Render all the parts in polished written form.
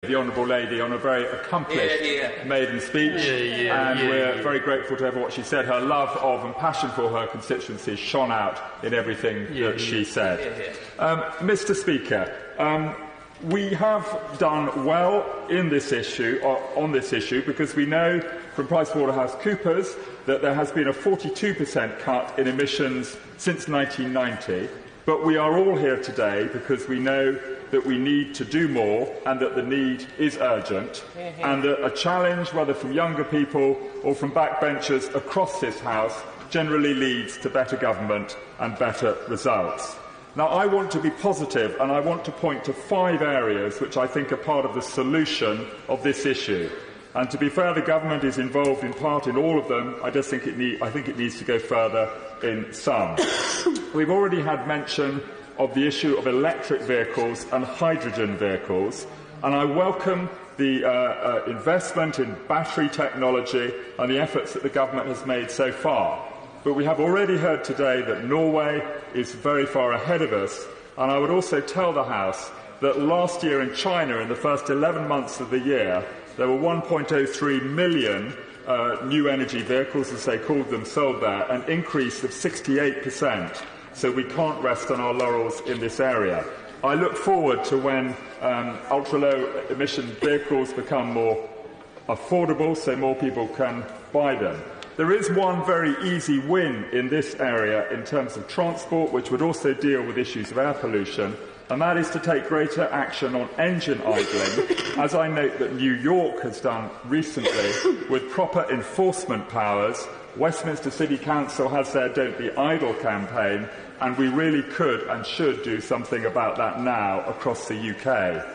the Honourable Lady on a very accomplished maiden speech, and we're very grateful to her what she said. Her love of and passion for her constituency shone out in everything that she said. Mr. Speaker, we have done well in this issue, on this issue, because we know from PricewaterhouseCoopers that there has been a 42% cut in emissions since 1990, but we are all here today because we know that we need to do more and that the need is urgent, and that a challenge, whether from younger people or from backbenchers across this House, generally leads to better government and better results. Now, I want to be positive, and I want to point to 5 areas which I think are part of the solution of this issue. And to be fair, the government is involved in part in all of them. I think it needs to go further in some. We've already had mention of the issue of electric vehicles and hydrogen vehicles, and I welcome the investment in battery technology and the efforts that the government has made so far. But we have already heard today that Norway is very far ahead of us, and I would also tell the House that last year in China, in the first 11 months of the year, there were 1.03 million new energy vehicles, as they called them, sold there, an increase of 68%. So we can't rest on our laurels in this area. I look forward to when ultra-low emission vehicles become more affordable so more people can buy them. There is one very easy win in this area in terms of transport, which would also deal with issues of air pollution, and that is to take greater action on engine idling, as I note that New York has done recently with proper enforcement powers. Westminster City Council has their Don't Be Idle campaign, and we really could and should do something about that now across the UK.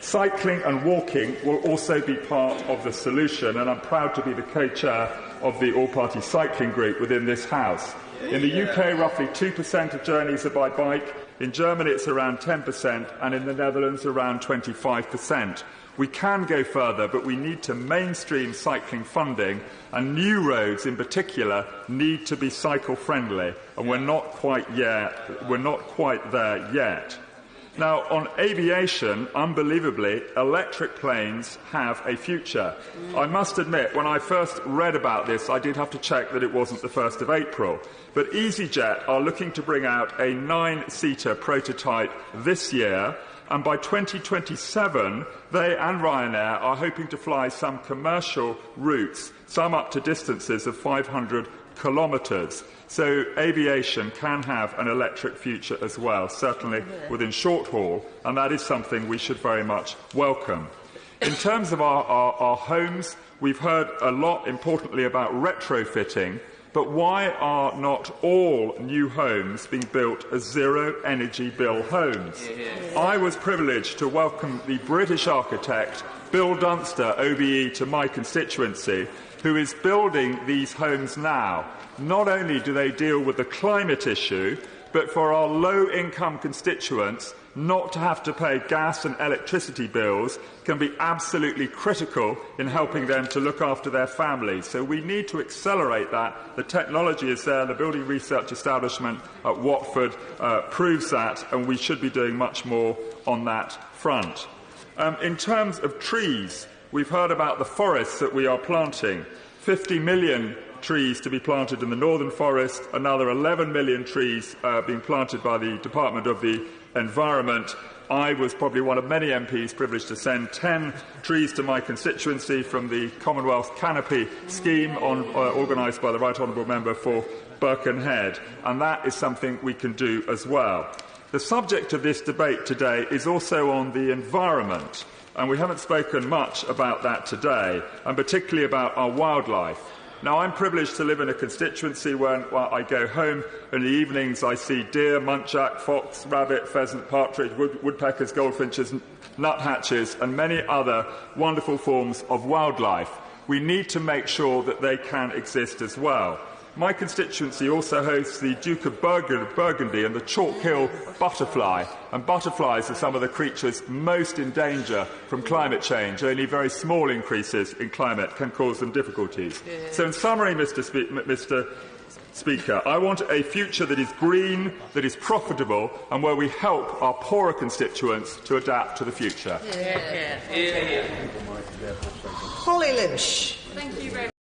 Cycling and walking will also be part of the solution, and I'm proud to be the co-chair of the all-party cycling group within this House. In the UK, roughly 2% of journeys are by bike. In Germany, it's around 10%, and in the Netherlands, around 25%. We can go further, but we need to mainstream cycling funding, and new roads in particular need to be cycle-friendly, and we're not quite there yet. Now, on aviation, unbelievably, electric planes have a future. I must admit, when I first read about this, I did have to check that it wasn't the 1st of April. But EasyJet are looking to bring out a 9-seater prototype this year, and by 2027, they and Ryanair are hoping to fly some commercial routes, some up to distances of 500 kilometres. So aviation can have an electric future as well, certainly within short haul, and that is something we should very much welcome. In terms of our homes, we've heard a lot, importantly, about retrofitting, but why are not all new homes being built as zero-energy bill homes? I was privileged to welcome the British architect Bill Dunster, OBE, to my constituency, who is building these homes now. Not only do they deal with the climate issue, but for our low-income constituents, not to have to pay gas and electricity bills can be absolutely critical in helping them to look after their families. So we need to accelerate that. The technology is there. The Building Research Establishment at Watford proves that, and we should be doing much more on that front. In terms of trees, we've heard about the forests that we are planting. 50 million trees to be planted in the Northern Forest, another 11 million trees being planted by the Department of the Environment. I was probably one of many MPs privileged to send 10 trees to my constituency from the Commonwealth Canopy scheme organised by the Right Honourable Member for Birkenhead, and that is something we can do as well. The subject of this debate today is also on the environment, and we haven't spoken much about that today, and particularly about our wildlife. Now, I'm privileged to live in a constituency where I go home in the evenings, I see deer, muntjac, fox, rabbit, pheasant, partridge, woodpeckers, goldfinches, nuthatches, and many other wonderful forms of wildlife. We need to make sure that they can exist as well. My constituency also hosts the Duke of Burgundy and the Chalk Hill butterfly, and butterflies are some of the creatures most in danger from climate change. Only very small increases in climate can cause them difficulties. So in summary, Mr. Speaker. I want a future that is green, that is profitable, and where we help our poorer constituents to adapt to the future. Holly Lynch. Thank you very much.